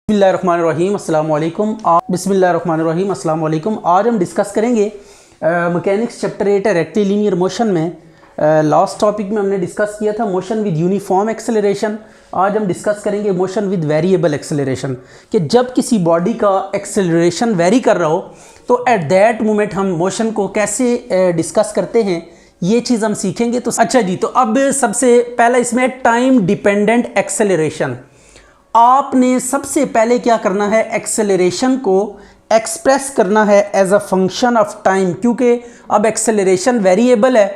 बिस्मिल्लाहिर्रहमानिर्रहीम अस्सलाम वालेकुम। आज हम डिस्कस करेंगे मैकेनिक्स चैप्टर 8 रेक्टिलिनियर मोशन में। लास्ट टॉपिक में हमने डिस्कस किया था मोशन विद यूनिफॉर्म एक्सेलरेशन। आज हम डिस्कस करेंगे मोशन विद वेरिएबल एक्सेलरेशन, कि जब किसी बॉडी का एक्सेलरेशन वेरी कर रहा हो तो एट दैट मोमेंट हम मोशन को कैसे डिस्कस करते हैं, ये चीज़ हम सीखेंगे। तो अच्छा जी, तो अब सबसे पहला इसमें टाइम डिपेंडेंट एक्सेलरेशन। आपने सबसे पहले क्या करना है, एक्सेलरेशन को एक्सप्रेस करना है as a function of time, क्योंकि अब एक्सेलरेशन वेरिएबल है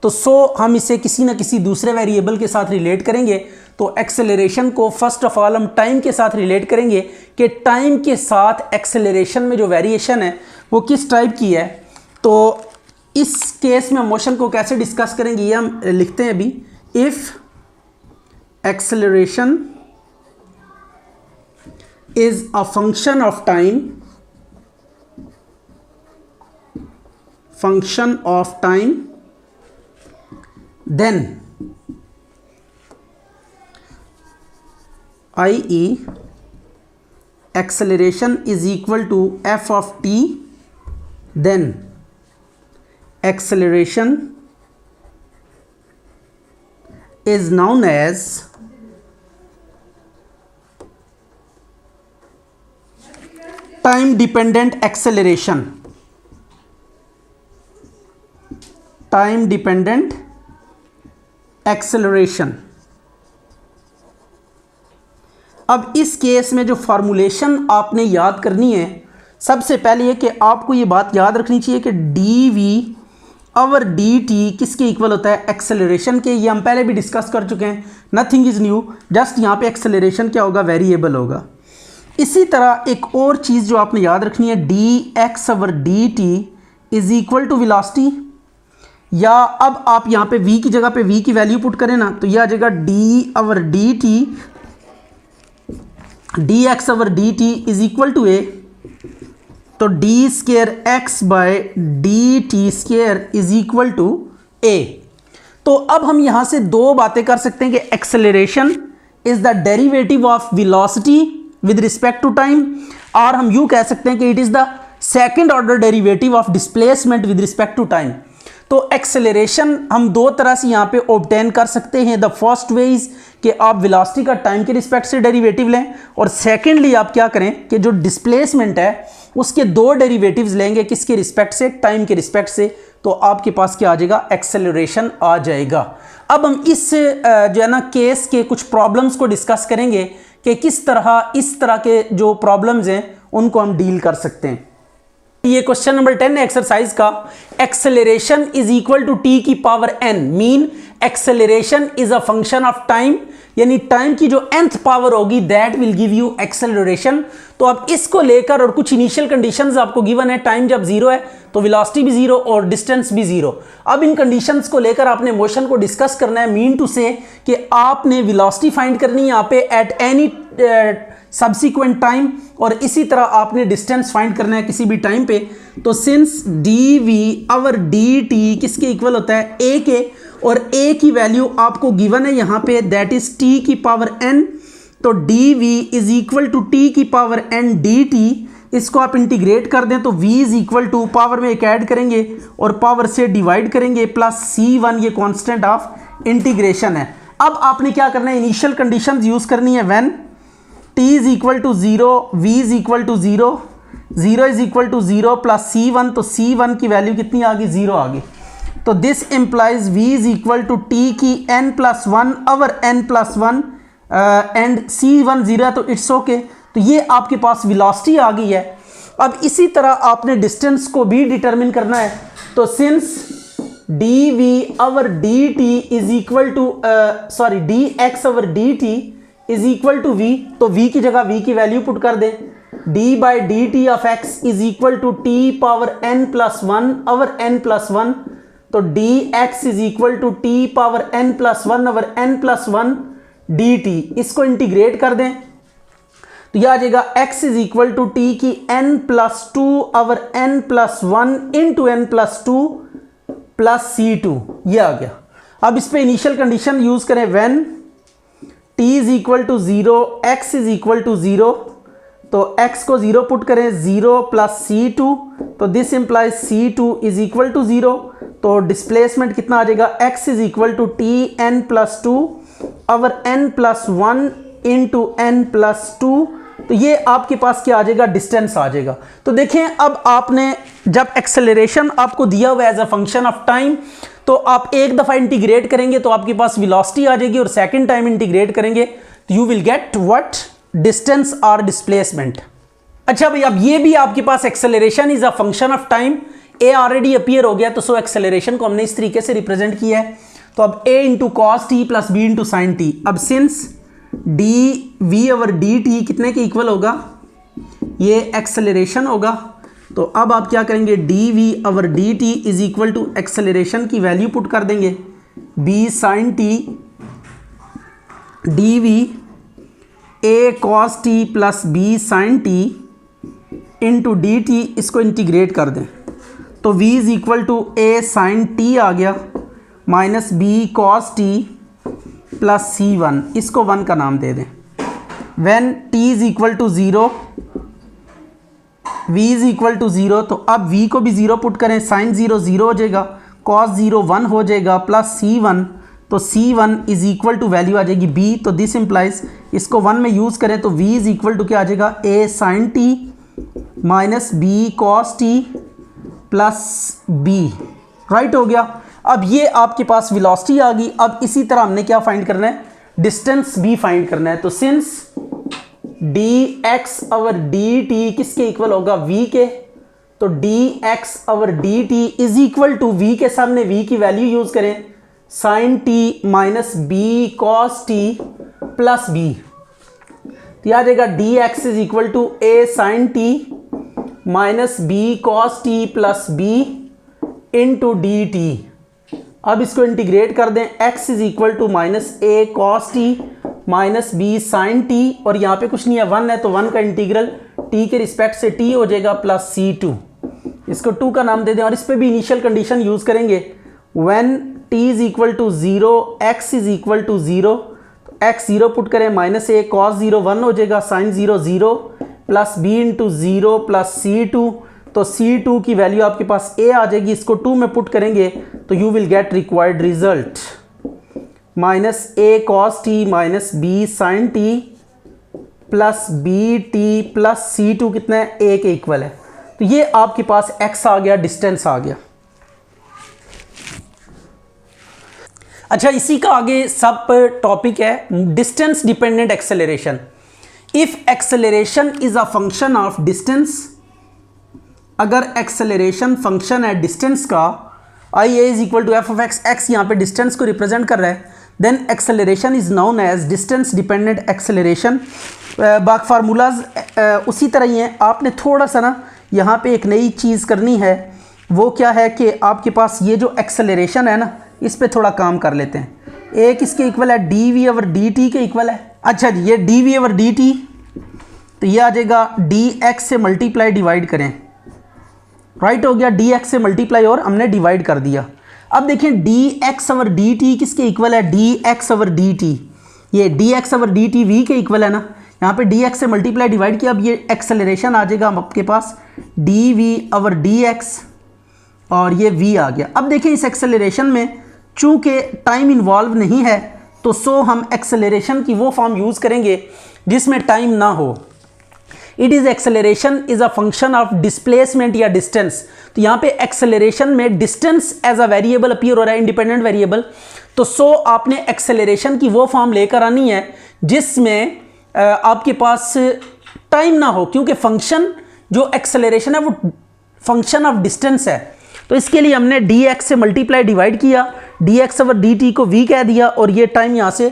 तो हम इसे किसी न किसी दूसरे वेरिएबल के साथ रिलेट करेंगे। तो एक्सेलरेशन को फर्स्ट ऑफ ऑल हम टाइम के साथ रिलेट करेंगे कि टाइम के साथ एक्सेलरेशन में जो वेरिएशन है वो किस टाइप की है। तो इस केस में मोशन को कैसे डिस्कस करेंगे ये हम लिखते हैं अभी। If acceleration is a function of time, then i.e. acceleration is equal to f of t, then acceleration is known as time dependent acceleration. Time dependent acceleration. अब इस केस में जो फॉर्मूलेशन आपने याद करनी है, सबसे पहले ये कि आपको ये बात याद रखनी चाहिए कि डी वी और डी टी किसके इक्वल होता है, एक्सेलरेशन के। ये हम पहले भी डिस्कस कर चुके हैं, नथिंग इज़ न्यू, जस्ट यहाँ पे एक्सेलरेशन क्या होगा, वेरिएबल होगा। इसी तरह एक और चीज़ जो आपने याद रखनी है, d x over D T is equal to velocity, या अब आप यहाँ पे v की जगह पे v की वैल्यू पुट करें ना तो यह आ जाएगा d over D t, d x over D T is equal to a, तो d square x by d t square is equal to a. तो अब हम यहाँ से दो बातें कर सकते हैं कि acceleration is the derivative of velocity with respect to time, और हम यूं कह सकते हैं कि it is the second order derivative of displacement with respect to time. तो एक्सेलरेशन हम दो तरह से यहाँ पे ऑब्टेन कर सकते हैं। द फर्स्ट वे इज कि आप वेलोसिटी का टाइम के रिस्पेक्ट से डेरिवेटिव लें, और सेकेंडली आप क्या करें कि जो डिस्प्लेसमेंट है उसके दो डेरिवेटिव्स लेंगे, किसके रिस्पेक्ट से, टाइम के रिस्पेक्ट से। तो आपके पास क्या आ जाएगा, एक्सेलरेशन आ जाएगा। अब हम इस जो है ना केस के कुछ प्रॉब्लम्स को डिस्कस करेंगे कि किस तरह इस तरह के जो प्रॉब्लम्स हैं उनको हम डील कर सकते हैं। ये क्वेश्चन नंबर 10 है एक्सरसाइज का। Acceleration is equal to t की power n, mean acceleration is a function of time, यानी टाइम की जो nth पावर होगी that will give you acceleration. तो अब इसको लेकर और कुछ इनिशियल कंडीशंस आपको गिवन है, टाइम जब जीरो है तो वेलोसिटी भी जीरो और डिस्टेंस भी जीरो। अब इन कंडीशंस को लेकर आपने मोशन को डिस्कस करना है, मीन टू से कि आपने वेलोसिटी फाइंड करनी है यहाँ पे एट एनी सब्सिक्वेंट टाइम, और इसी तरह आपने डिस्टेंस फाइंड करना है किसी भी टाइम पे। तो सिंस डी वी और डी टी किसके इक्वल होता है, ए के, और ए की वैल्यू आपको गिवन है यहाँ पे दैट इज टी की पावर n, तो d v is equal to t की पावर n डी टी। इसको आप इंटीग्रेट कर दें तो v is equal to power में एक ऐड करेंगे और पावर से डिवाइड करेंगे प्लस C1, ये कांस्टेंट ऑफ इंटीग्रेशन है। अब आपने क्या करना है, इनिशियल कंडीशंस यूज करनी है। When t is equal to 0, v is equal to 0, 0 is equal to 0 plus C1, तो C1 की वैल्यू कितनी आ गई, 0 आ गई। तो this implies v is equal to t की n+1 over n+1 and C1 0 है तो इट्स ओके। तो ये आपके पास वेलोसिटी आ गई है। अब इसी तरह आपने डिस्टेंस को भी डिटरमिन करना है। तो since d v over D T is equal to d x over D T is equal to v, तो v की जगह v की वैल्यू पुट कर दें। d by d t of x is equal to t power n+1 over n+1, तो D x is equal to t power n+1 over n+1 d t. इसको integrate कर दें तो यह आ जाएगा x is equal to t की n+2 over n+1 into n+2 plus C2, ये आ गया। अब इस पे इनिशियल कंडीशन यूज करें, when t is equal to 0, x is equal to 0, तो x को 0 पुट करें, 0 प्लस c2, तो this implies c2 is equal to 0। तो डिस्प्लेसमेंट कितना आ जाएगा, x is equal to t n plus two over n plus 1 into n plus 2। तो ये आपके पास क्या आ जाएगा, डिस्टेंस आ जाएगा। तो देखें अब आपने जब एक्सेलरेशन आपको दिया हुआ as a function of time, तो आप एक दफ़ा इंटीग्रेट करेंगे तो आपके पास वेलोसिटी आ जाएगी, और सेकंड टाइम इंटीग्रेट करेंगे तो you will get what, distance और डिस्प्लेसमेंट। अच्छा भाई, अब ये भी आपके पास acceleration is a function of time, a already appear हो गया, तो सो एक्सेलरेशन को हमने इस तरीके से रिप्रेजेंट किया है। तो अब a into cos t plus b into sine t. अब since d v over D t कितने के इक्वल होगा, ये एक्सेलरेशन होगा। तो अब आप क्या करेंगे, d v over D T is equal to acceleration की वैल्यू पुट कर देंगे, b sine t d v a cos t plus b sine t into d t, इसको इंटीग्रेट कर दें तो v is equal to a sine t आ गया minus b cos t plus c one, इसको 1 का नाम दे दें। When t is equal to 0, v is equal to 0, तो अब v को भी 0 पुट करें, साइन 0 0 हो जाएगा, कॉस 0 1 हो जाएगा, प्लस c1, तो c1 is equal to value आ जाएगी b। तो दिस इंप्लाइज, इसको 1 में यूज़ करें तो v इज इक्वल टू क्या आ जाएगा, a sine t minus b cos t plus b, right हो गया। अब ये आपके पास वेलोसिटी आ गई। अब इसी तरह हमने क्या फाइंड करना है, डिस्टेंस भी फाइंड करना है। तो since d x over D t किसके इक्वल होगा, v के, तो D x over D T is equal to v के सामने v की वैल्यू यूज करें, sine t minus b cos t plus b. तो याद आएगा d x is equal to a sine t minus b cos t plus b into d t. अब इसको integrate कर दें, x is equal to minus a cos t minus b sine t, और यहाँ पे कुछ नहीं है 1 है, तो 1 का इंटीग्रल t के रिस्पेक्ट से t हो जाएगा प्लस c2, इसको 2 का नाम दे दें। और इस पर भी इनिशियल कंडीशन यूज़ करेंगे, when t is equal to 0 x is equal to 0, तो x 0 पुट करें, माइनस ए कॉस 0 1 हो जाएगा, sine 0 0 plus b into 0 plus c2, तो C2 की वैल्यू आपके पास a आ जाएगी, इसको 2 में पुट करेंगे तो you will get required result, minus a cos t minus b sine t plus b t plus C2 कितना है, a के इक्वल है। तो ये आपके पास x आ गया, डिस्टेंस आ गया। अच्छा, इसी का आगे सब टॉपिक है distance dependent acceleration. If acceleration is a function of distance, अगर एक्सेलरेशन फंक्शन है डिस्टेंस का, ie a is equal to f of x, x यहाँ पे डिस्टेंस को रिप्रेजेंट कर रहा है, then acceleration is known as distance dependent acceleration. बाकी फार्मूलाज उसी तरह ही हैं। आपने थोड़ा सा ना यहाँ पे एक नई चीज़ करनी है, वो क्या है कि आपके पास ये जो एक्सेलरेशन है ना, इस पर थोड़ा काम कर लेते हैं। ए किसके इक्वल है, d v over D t के इक्वल है। अच्छा जी, ये d v over D t, तो ये आ जाएगा डी एक्स से मल्टीप्लाई डिवाइड करें, राइट हो गया, डी एक्स से मल्टीप्लाई और हमने डिवाइड कर दिया। अब देखें d x over D t किसके इक्वल है, d x over D t, ये d x over D t v के इक्वल है ना, यहाँ पे डी एक्स से मल्टीप्लाई डिवाइड किया। अब ये एक्सेलरेशन आ जाएगा आपके पास d v over d x, और ये v आ गया। अब देखें इस एक्सेलरेशन में चूंकि टाइम इन्वॉल्व नहीं है, तो सो हम एक्सेलरेशन की वो फॉर्म यूज़ करेंगे जिसमें टाइम ना हो। It is acceleration is a function of displacement या डिस्टेंस। तो यहाँ पे एक्सेलरेशन में distance as a variable appear हो रहा है, इंडिपेंडेंट वेरिएबल। तो सो आपने एक्सेलरेशन की वो फॉर्म लेकर आनी है जिसमें आपके पास टाइम ना हो, क्योंकि फंक्शन जो एक्सेलरेशन है वो फंक्शन ऑफ डिस्टेंस है। तो इसके लिए हमने डी एक्स से मल्टीप्लाई डिवाइड किया, D x over D T को v कह दिया, और ये टाइम यहाँ से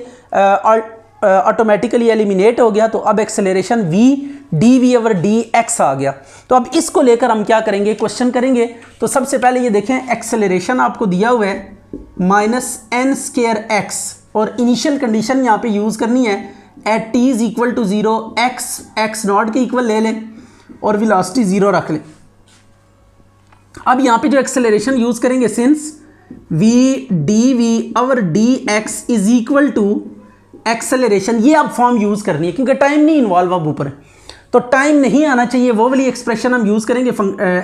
ऑटोमेटिकली एलिमिनेट हो गया। तो अब acceleration v d v over d x आ गया। तो अब इसको लेकर हम क्या करेंगे, क्वेश्चन करेंगे। तो सबसे पहले ये देखें, एक्सेलरेशन आपको दिया हुआ है माइनस एन स्केयर एक्स, और इनिशियल कंडीशन यहाँ पे यूज़ करनी है at t is equal to 0, x not के इक्वल ले लें और वेलोसिटी 0 रख लें। अब यहाँ पे जो एक्सेलरेशन यूज़ करेंगे, since v d v over d x is equal to acceleration, ये अब फॉर्म यूज़ करनी है क्योंकि टाइम नहीं इन्वॉल्व अब ऊपर। तो टाइम नहीं आना चाहिए, वो वाली एक्सप्रेशन हम यूज़ करेंगे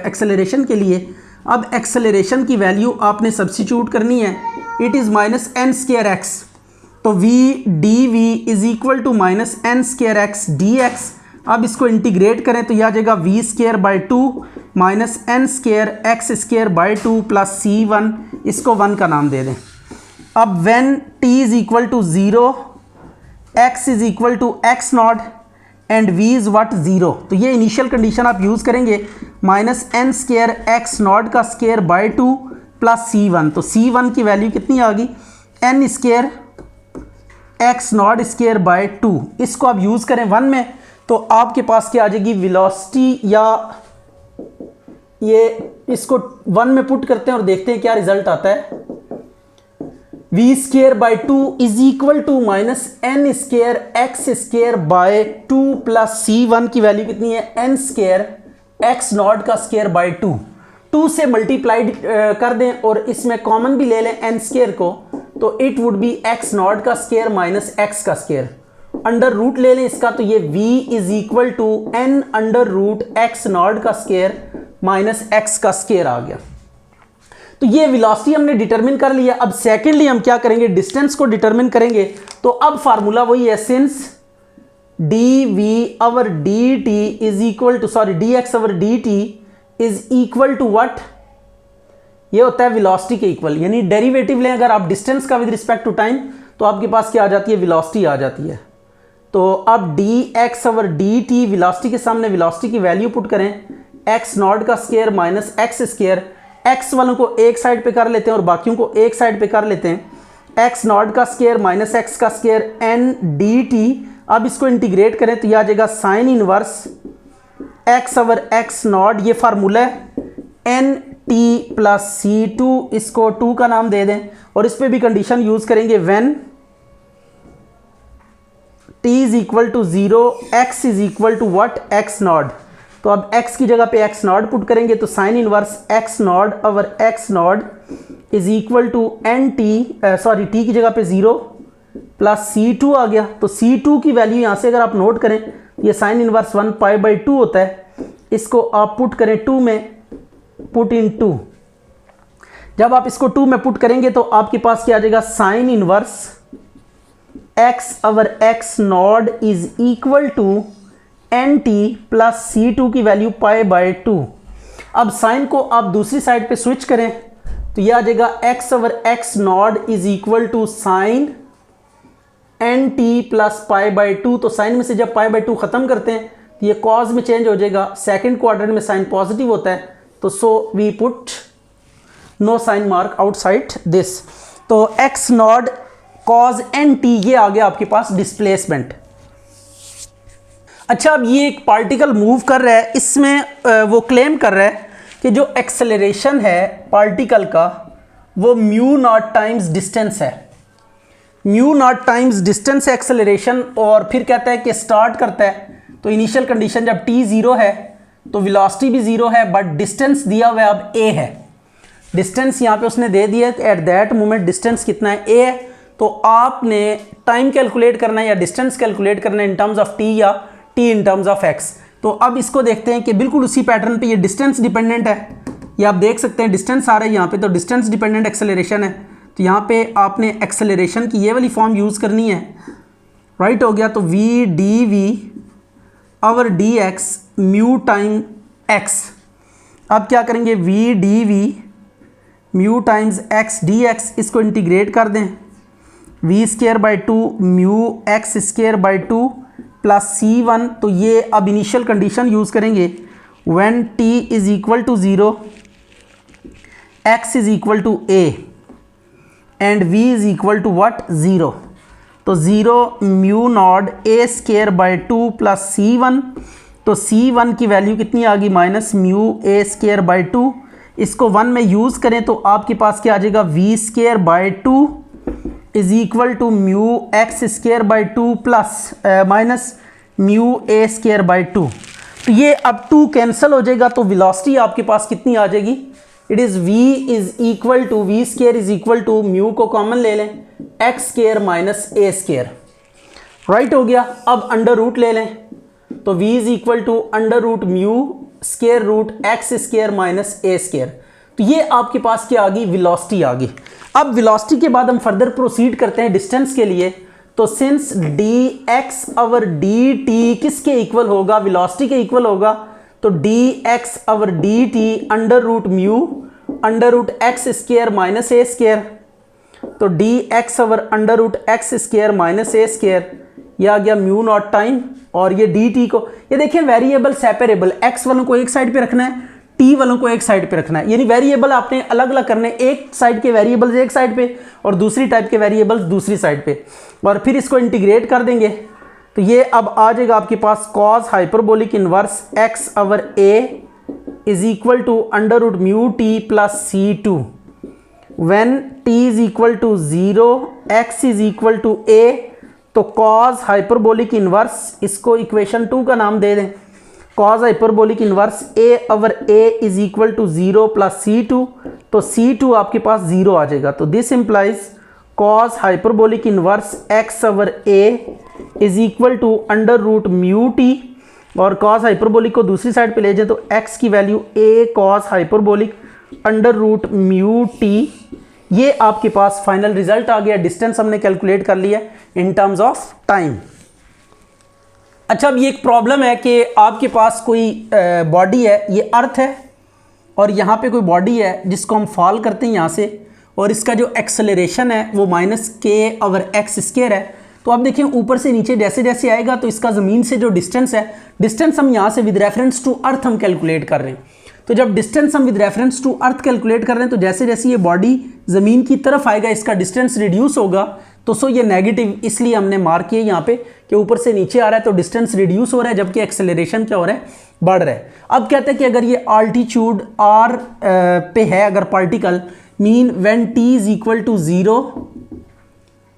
एक्सेलरेशन के लिए। अब एक्सेलरेशन की वैल्यू आपने सब्स्टिट्यूट करनी है, it is minus n square x. तो v d v is equal to minus n square x d x. अब इसको इंटीग्रेट करें तो यह आ जाएगा v square by two minus n square x square by two plus c one, इसको one का नाम दे दें। अब when t is equal to zero, x is equal to x naught and v is what zero, तो ये initial condition आप use करेंगे minus n square x not का square by two plus c one. तो c one की value कितनी आ गई, n square x naught square by two. इसको आप यूज़ करें वन में तो आपके पास क्या आ जाएगी वेलोसिटी, या ये इसको वन में पुट करते हैं और देखते हैं क्या रिजल्ट आता है। V square by two is equal to minus n square x square by two plus c one की वैल्यू कितनी है, एन स्क्वेयर एक्स नॉट का स्क्वेयर बाय टू। टू से मल्टीप्लाइड कर दें और इसमें कॉमन भी ले लें एन स्क्वेयर को, तो it would be x not का स्क्वेयर माइनस एक्स का स्क्वेयर। अंडर रूट ले लें इसका, तो ये v is equal to n under root x not का स्क्वेयर माइनस एक्स का स्क्वेयर आ गया। तो ये वेलोसिटी हमने डिटरमिन कर लिया। अब सेकेंडली हम क्या करेंगे, डिस्टेंस को डिटरमिन करेंगे। तो अब फार्मूला वही है, since d v over d T is equal to d x over d T is equal to what, ये होता है वेलोसिटी के इक्वल। यानी डेरिवेटिव लें अगर आप डिस्टेंस का विद रिस्पेक्ट टू टाइम, तो आपके पास क्या आ जाती है, वेलोसिटी आ जाती है। तो अब D x over d T, velocity के सामने वेलोसिटी की वैल्यू पुट करें, एक्स नॉट का square minus x square. X वालों को एक साइड पे कर लेते हैं और बाकियों को एक साइड पे कर लेते हैं। एक्स नॉट का स्क्वायर माइनस एक्स का स्क्वायर एन डी टी। अब इसको इंटीग्रेट करें तो यह आ जाएगा sine inverse x over x not, ये फार्मूला है, n t plus c two, इसको टू का नाम दे दें और इस पर भी कंडीशन यूज करेंगे, when t is equal to zero, x is equal to what, x not. तो अब x की जगह पे x नॉट पुट करेंगे तो sine inverse x not over x not is equal to n t, t की जगह पे 0 प्लस C2 आ गया। तो C2 की वैल्यू यहाँ से अगर आप नोट करें, ये साइन इनवर्स 1 पाई बाई 2 होता है। इसको आप पुट करें 2 में, पुट इन 2। जब आप इसको 2 में पुट करेंगे तो आपके पास क्या आ जाएगा, sine inverse x over x not is equal to n t plus c two की वैल्यू पाई बाय 2। अब साइन को आप दूसरी साइड पे स्विच करें तो यह आ जाएगा x over x not is equal to sine n t plus pi by 2। तो साइन में से जब पाई बाय 2 खत्म करते हैं तो ये कॉज में चेंज हो जाएगा, सेकंड क्वाड्रेंट में साइन पॉजिटिव होता है, तो so we put no sign mark outside this. तो x naught cos n t, ये आ गया आपके पास डिस्प्लेसमेंट। अच्छा, अब ये एक पार्टिकल मूव कर रहा है, इसमें वो क्लेम कर रहा है कि जो एक्सेलरेशन है पार्टिकल का वो म्यू नॉट टाइम्स डिस्टेंस है। म्यू नॉट टाइम्स डिस्टेंस है एक्सेलरेशन, और फिर कहता है कि स्टार्ट करता है तो इनिशियल कंडीशन जब t 0 है तो वेलोसिटी भी 0 है, बट डिस्टेंस दिया हुआ है अब a है। डिस्टेंस यहाँ पे उसने दे दिया कि एट दैट मोमेंट डिस्टेंस कितना है, a है। तो आपने टाइम कैलकुलेट करना है या डिस्टेंस कैलकुलेट करना है इन टर्म्स ऑफ t या t in terms of x। तो अब इसको देखते हैं कि बिल्कुल उसी पैटर्न पे ये डिस्टेंस डिपेंडेंट है, ये आप देख सकते हैं डिस्टेंस आ रहा है यहाँ पे, तो डिस्टेंस डिपेंडेंट एक्सेलरेशन है। तो यहाँ पे आपने एक्सेलरेशन की ये वाली फॉर्म यूज़ करनी है, राइट हो गया। तो v d v over d x mu time x। अब क्या करेंगे, v d v mu times x d x, इसको इंटीग्रेट कर दें, v square by 2 mu x square by 2 plus C1। तो ये अब इनिशियल कंडीशन यूज़ करेंगे, when t is equal to 0, x is equal to a and v is equal to what, 0। तो 0 mu not a square by 2 plus C1। तो C1 की value कितनी आ गई, minus mu a square by 2। इसको 1 में use करें तो आपके पास क्या आ जाएगा, v square by 2 is equal to mu x square by 2 plus minus mu a square by 2। तो ये अब 2 कैंसिल हो जाएगा, तो वेलोसिटी आपके पास कितनी आ जाएगी, it is v is equal to v square is equal to mu को कॉमन ले लें, x square minus a square, right हो गया। अब अंडर रूट ले लें तो v is equal to under root mu square root x square minus a square. तो ये आपके पास क्या आ गई, वेलोसिटी आ गई। अब वेलोसिटी के बाद हम फर्दर प्रोसीड करते हैं डिस्टेंस के लिए। तो since d x over d t किसके इक्वल होगा, वेलोसिटी के इक्वल होगा, तो D x over d t under root mu under root x square minus a square. तो D x over under root x square minus a square, यह आ गया mu naught time. और ये डी टी को, ये देखिए वेरिएबल सेपरेबल, एक्स वालों को एक साइड पे रखना है, टी वालों को एक साइड पे रखना है, यानी वेरिएबल आपने अलग अलग करने, एक साइड के वेरिएबल्स एक साइड पे और दूसरी टाइप के वेरिएबल्स दूसरी साइड पे, और फिर इसको इंटीग्रेट कर देंगे। तो ये अब आ जाएगा आपके पास cos hyperbolic inverse x over a is equal to under root mu t plus c two when t is equal to 0 x is equal to a. तो कॉस हाइपरबोलिक इनवर्स, इसको इक्वेशन 2 का नाम दे दें, cos hyperbolic inverse a over a is equal to 0 plus c two. तो c two आपके पास 0 आ जाएगा। तो this implies cos hyperbolic inverse x over a is equal to under root mu t, और कॉस हाइपरबोलिक को दूसरी side पे ले जाए तो एक्स की value a cos hyperbolic under root mu t. ये आपके पास फाइनल रिजल्ट आ गया। डिस्टेंस हमने कैलकुलेट कर लिया इन टर्म्स ऑफ टाइम। अच्छा, अब ये एक प्रॉब्लम है कि आपके पास कोई बॉडी है, ये अर्थ है और यहाँ पे कोई बॉडी है जिसको हम फॉल करते हैं यहाँ से, और इसका जो एक्सेलरेशन है वो minus k over x square है। तो आप देखें ऊपर से नीचे जैसे जैसे आएगा तो इसका ज़मीन से जो डिस्टेंस है, डिस्टेंस हम यहाँ से विद रेफरेंस टू अर्थ हम कैलकुलेट कर रहे हैं। तो जब डिस्टेंस हम with reference to earth calculate कर रहे हैं तो जैसे जैसे ये बॉडी ज़मीन की तरफ आएगा इसका डिस्टेंस रिड्यूस होगा। तो सो ये नेगेटिव इसलिए हमने मार्क किया यहाँ पे कि ऊपर से नीचे आ रहा है तो डिस्टेंस रिड्यूस हो रहा है, जबकि एक्सेलरेशन क्या हो रहा है, बढ़ रहा है। अब कहते हैं कि अगर ये आल्टीट्यूड आर पे है अगर particle, mean when t is equal to 0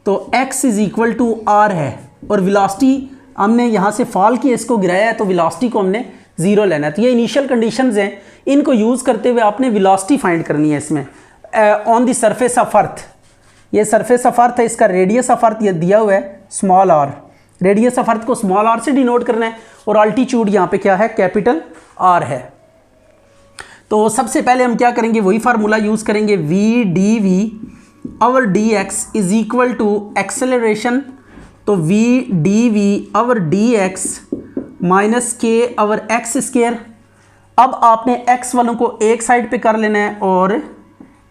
तो x is equal to r है, और वेलोसिटी हमने यहाँ से फॉल किया, इसको गिराया है, तो वेलोसिटी को हमने 0 लेना है। तो ये इनिशियल कंडीशंस हैं, इनको यूज़ करते हुए आपने वेलोसिटी फाइंड करनी है इसमें ऑन द सरफेस ऑफ अर्थ। ये सरफेस ऑफ अर्थ है, इसका रेडियस ऑफ अर्थ ये दिया हुआ है small r, radius of earth को स्मॉल आर से डिनोट करना है, और अल्टीट्यूड यहाँ पे क्या है, कैपिटल आर है। तो सबसे पहले हम क्या करेंगे, वही फार्मूला यूज़ करेंगे, v d v over d x is equal to acceleration. तो v d v over d x minus k over x square. अब आपने x वालों को एक साइड पे कर लेना है और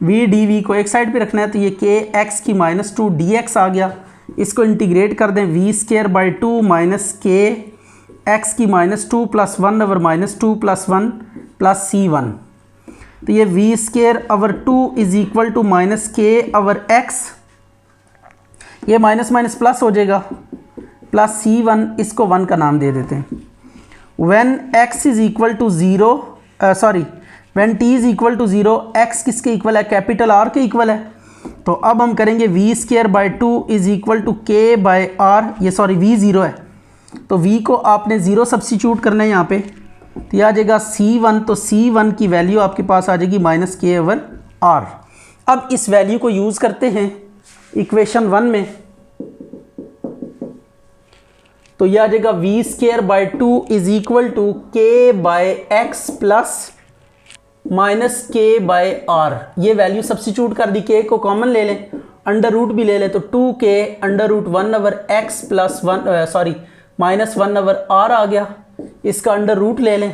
वी डी वी को एक साइड पे रखना है। तो ये के एक्स की -2 डी एक्स आ गया, इसको इंटीग्रेट कर दें, वी स्क्वायर बाई 2 माइनस के एक्स की -2 plus 1 over -2 plus 1 plus C1। तो ये v square over 2 is equal to minus k over x, ये माइनस माइनस प्लस हो जाएगा, प्लस C1, इसको 1 का नाम दे देते हैं। when x is equal to 0 sorry when t is equal to 0 x किसके इक्वल है, कैपिटल R के इक्वल है। तो अब हम करेंगे v square by 2 is equal to k by r, ये सॉरी v 0 है तो v को आपने 0 सब्सिट्यूट करना है यहाँ पे, तो ये आ जाएगा C1। तो C1 की वैल्यू आपके पास आ जाएगी माइनस के ओवर आर। अब इस वैल्यू को यूज़ करते हैं इक्वेशन 1 में, तो यह आ जाएगा v square by 2 is equal to k by x plus minus k by r. ये वैल्यू सब्सिट्यूट कर दी, के को कॉमन ले लें, अंडर रूट भी ले लें, तो 2k under root 1 over x plus 1 sorry minus 1 over r आ गया, इसका अंडर रूट ले लें,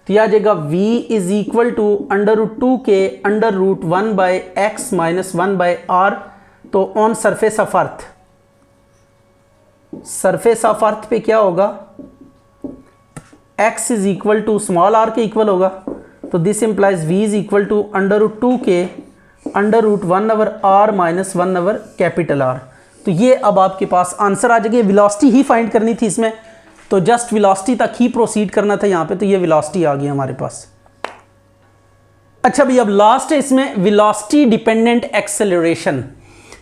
तो यह आ जाएगा v is equal to under root 2k under root 1 by x minus 1 by r. तो on surface of earth, surface of earth पे क्या होगा, x is equal to small r के इक्वल होगा। तो this implies v is equal to under root 2k under root 1 over r minus 1 over capital R। तो ये अब आपके पास आंसर आ जाएगा। वेलोसिटी ही फाइंड करनी थी इसमें, तो जस्ट वेलोसिटी तक ही प्रोसीड करना था यहाँ पे, तो ये वेलोसिटी आ गई हमारे पास। अच्छा भाई, अब लास्ट है इसमें वेलोसिटी डिपेंडेंट एक्सेलरेशन,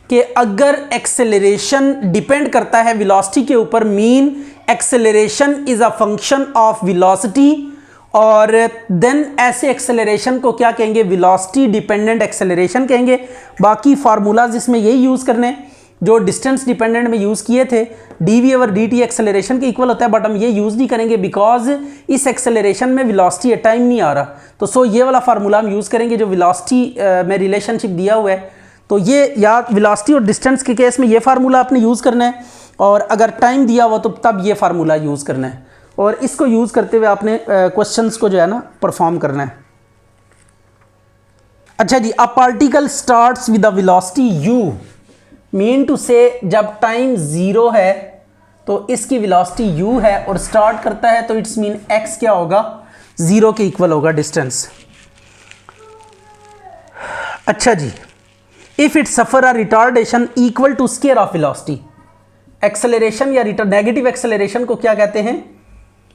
कि अगर एक्सेलरेशन डिपेंड करता है वेलोसिटी के ऊपर, mean acceleration is a function of velocity, और देन ऐसे एक्सेलरेशन को क्या कहेंगे, वेलोसिटी डिपेंडेंट एक्सेलरेशन कहेंगे। बाकी फार्मूलाज इसमें यही यूज़ करने, जो डिस्टेंस डिपेंडेंट में यूज़ किए थे, d v over D t acceleration के इक्वल होता है, बट हम ये यूज़ नहीं करेंगे बिकॉज इस एक्सेलरेशन में वेलोसिटी है, टाइम नहीं आ रहा। तो सो ये वाला फार्मूला हम यूज़ करेंगे जो वेलोसिटी में रिलेशनशिप दिया हुआ है। तो ये या वेलोसिटी और डिस्टेंस के केस में ये फार्मूला आपने यूज़ करना है, और अगर टाइम दिया हुआ तो तब ये फार्मूला यूज़ करना है, और इसको यूज़ करते हुए आपने क्वेश्चंस को जो है ना परफॉर्म करना है। अच्छा जी, a particle starts with a velocity u, mean टू से जब टाइम 0 है तो इसकी वेलोसिटी u है और स्टार्ट करता है, तो इट्स मीन x क्या होगा, 0 के इक्वल होगा डिस्टेंस। अच्छा जी, if it suffer a retardation equal to square of velocity, acceleration या नेगेटिव एक्सेलरेशन को क्या कहते हैं,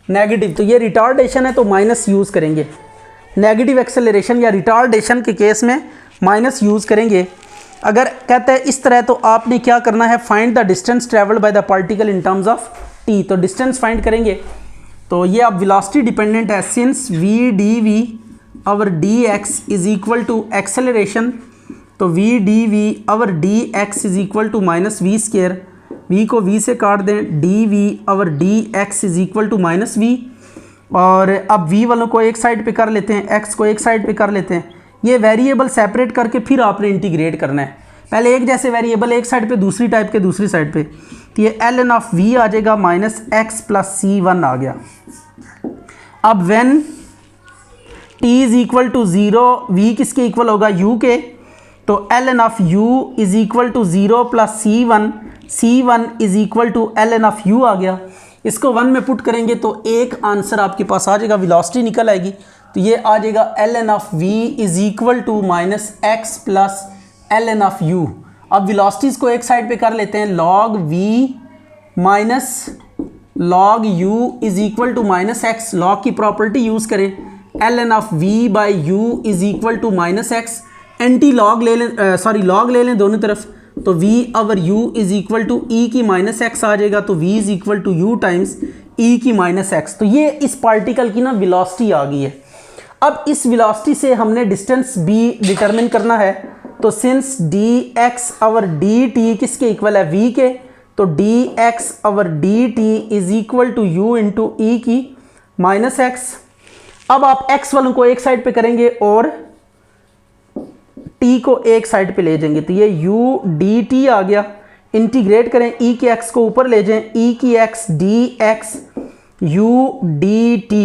नेगेटिव। तो ये रिटार्डेशन है तो माइनस यूज़ करेंगे, नेगेटिव एक्सेलरेशन या रिटार्डेशन के केस में माइनस यूज़ करेंगे। अगर कहते हैं इस तरह तो आपने क्या करना है, find the distance travelled by the particle in terms of t, तो डिस्टेंस फाइंड करेंगे। तो ये अब वेलोसिटी डिपेंडेंट है, since v d v over d x is equal to acceleration, तो v d v over d x is equal to minus v square, v को v से काट दें, d v over d x is equal to minus v, और अब v वालों को एक साइड पे कर लेते हैं, x को एक साइड पे कर लेते हैं। ये वेरिएबल सेपरेट करके फिर आपने इंटीग्रेट करना है, पहले एक जैसे वेरिएबल एक साइड पे, दूसरी टाइप के दूसरी साइड पे, तो ये ln ऑफ v आ जाएगा माइनस एक्स प्लस c1 आ गया। अब when t is equal to 0, v किसके इक्वल होगा, u के, तो ln of u is equal to 0 plus c1 is equal to ln of u आ गया। इसको 1 में पुट करेंगे तो एक आंसर आपके पास आ जाएगा, वेलोसिटी निकल आएगी, तो ये आ जाएगा ln of v is equal to minus x plus ln of u। अब वेलोसिटीज़ को एक साइड पे कर लेते हैं, log v minus log u is equal to minus x, log की प्रॉपर्टी यूज़ करें, ln of v by u is equal to minus x, anti log ले लें, लॉग ले लें दोनों तरफ, तो v ओवर u is equal to e की माइनस एक्स आ जाएगा, तो v is equal to u times e की माइनस एक्स। तो ये इस पार्टिकल की ना वेलोसिटी आ गई है। अब इस वेलोसिटी से हमने डिस्टेंस b डिटरमिन करना है, तो सिंस dx ओवर dt किसके इक्वल है, v के, तो dx over dt is equal to u into e की माइनस एक्स। अब आप x वालों को एक साइड पे करेंगे और t को एक साइड पे ले जाएंगे, तो ये u dt आ गया, इंटीग्रेट करें, e की x को ऊपर ले जाएं, e की x dx u dt,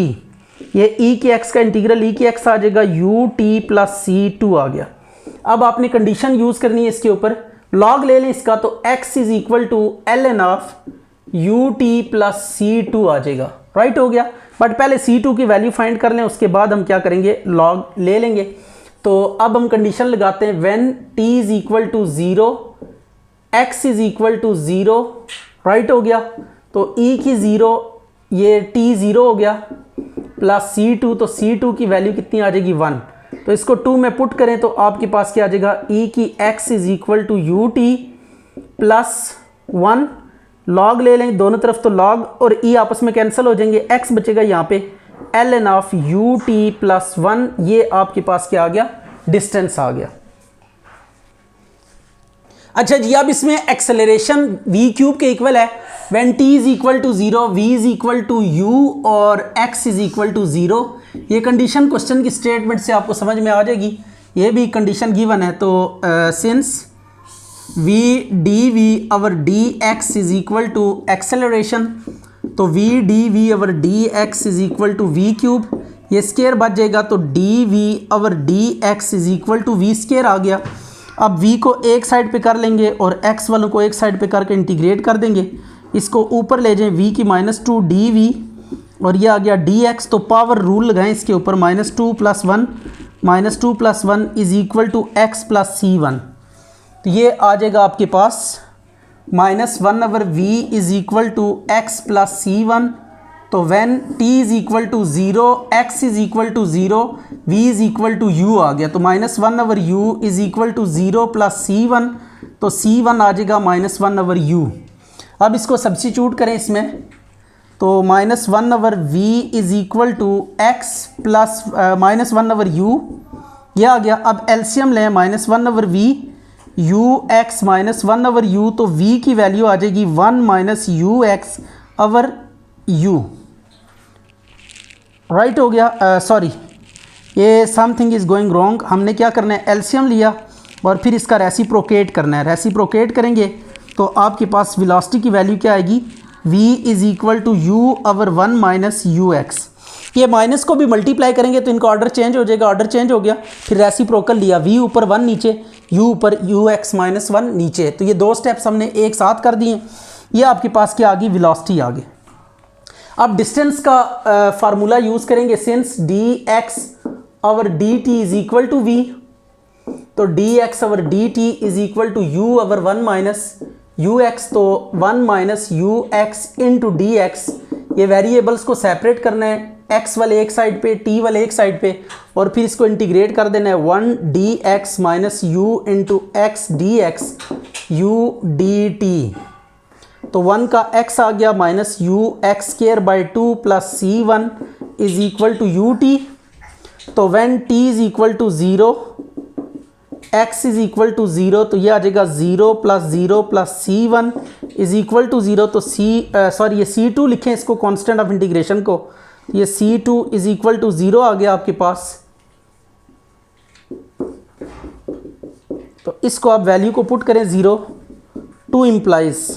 ये e की x का इंटीग्रल e की x आ जाएगा ut प्लस c2 आ गया। अब आपने कंडीशन यूज़ करनी है इसके ऊपर, लॉग ले लें इसका, तो x is equal to ln of ut plus c2 आ जाएगा, राइट हो गया। बट पहले c2 की वैल्यू फाइंड कर लें, उसके बाद हम क्या करेंगे, लॉग ले लेंगे। तो अब हम कंडीशन लगाते हैं, when t is equal to 0, x is equal to 0, right हो गया, तो e की 0, ये t 0 हो गया, प्लस c2, तो c2 की वैल्यू कितनी आ जाएगी, 1, तो इसको 2 में पुट करें तो आपके पास क्या आ जाएगा, e की x is equal to ut plus 1, log ले लें दोनों तरफ, तो लॉग और e आपस में कैंसिल हो जाएंगे, x बचेगा यहाँ पे ln ऑफ ut प्लस 1, ये आपके पास क्या आ गया, डिस्टेंस आ गया। अच्छा जी, अब इसमें एक्सेलरेशन v क्यूब के इक्वल है, when t is equal to 0, v is equal to u और x इज इक्वल टू 0। ये कंडीशन क्वेश्चन की स्टेटमेंट से आपको समझ में आ जाएगी, ये भी कंडीशन गिवन है। तो since v dv over dx is equal to acceleration, तो v dv over dx is equal to v cube, ये स्केयर बच जाएगा, तो dv over dx is equal to v square आ गया। अब v को एक साइड पे कर लेंगे और x वालों को एक साइड पे करके इंटीग्रेट कर देंगे, इसको ऊपर ले जाएं, v की माइनस 2 dv, और ये आ गया dx, तो पावर रूल लगाएं इसके ऊपर, minus 2 plus 1 is equal to x plus c1, तो ये आ जाएगा आपके पास minus 1 over v is equal to x plus c1। तो when t is equal to 0, x is equal to 0, v is equal to u आ गया, तो minus 1 over u is equal to 0 plus c1, तो c1 आ जाएगा minus 1 over u। अब इसको substitute करें इसमें, तो minus 1 over v is equal to x plus minus 1 over u, यह आ गया। अब एलसीएम लें, minus 1 over v, u x minus 1 over u, तो v की वैल्यू आ जाएगी 1 minus u x over u. Right हो गया। सॉरी, ये समथिंग इज़ गोइंग रॉन्ग। हमने क्या करना है, एलसीएम लिया और फिर इसका रेसिप्रोकेट करना है। रेसिप्रोकेट करेंगे तो आपके पास वेलोसिटी की वैल्यू क्या आएगी, v is equal to u over 1 minus u x. ये माइनस को भी मल्टीप्लाई करेंगे तो इनका ऑर्डर चेंज हो जाएगा। ऑर्डर चेंज हो गया, फिर रेसिप्रोकल लिया, v ऊपर 1 नीचे, u ऊपर यू एक्स माइनस 1 नीचे। तो ये दो स्टेप्स हमने एक साथ कर दिए। ये आपके पास क्या आ गई, वेलोसिटी आ गई। अब डिस्टेंस का फार्मूला यूज़ करेंगे, since d x over D T is equal to v, तो D x over D T is equal to u over 1 minus u x. तो 1 minus u x into d x, ये variables को separate करना है, x वाले एक side पे, t वाले एक साइड पे, और फिर इसको इंटीग्रेट कर देना है 1 d x minus u into x d x u d t. तो 1 का x आ गया minus u x square by 2 plus c 1 is equal to u t. तो when t is equal to 0, x is equal to 0, तो ये आ जाएगा 0 plus c 1 is equal to 0। तो ये C2 लिखें इसको, कांस्टेंट ऑफ इंटीग्रेशन को, ये C2 इज इक्वल टू 0 आ गया आपके पास। तो इसको आप वैल्यू को पुट करें 0, 2 implies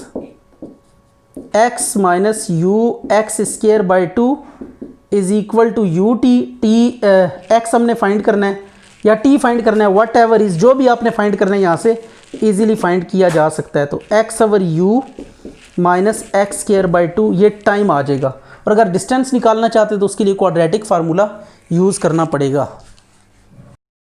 x minus u x square by 2 is equal to u t. x हमने फाइंड करना है या t फाइंड करना है, वट एवर इज, जो भी आपने फाइंड करना है यहाँ से इजीली फाइंड किया जा सकता है। तो x over u minus x square by 2, ये टाइम आ जाएगा। और अगर डिस्टेंस निकालना चाहते हैं तो उसके लिए क्वाड्रेटिक फार्मूला यूज़ करना पड़ेगा।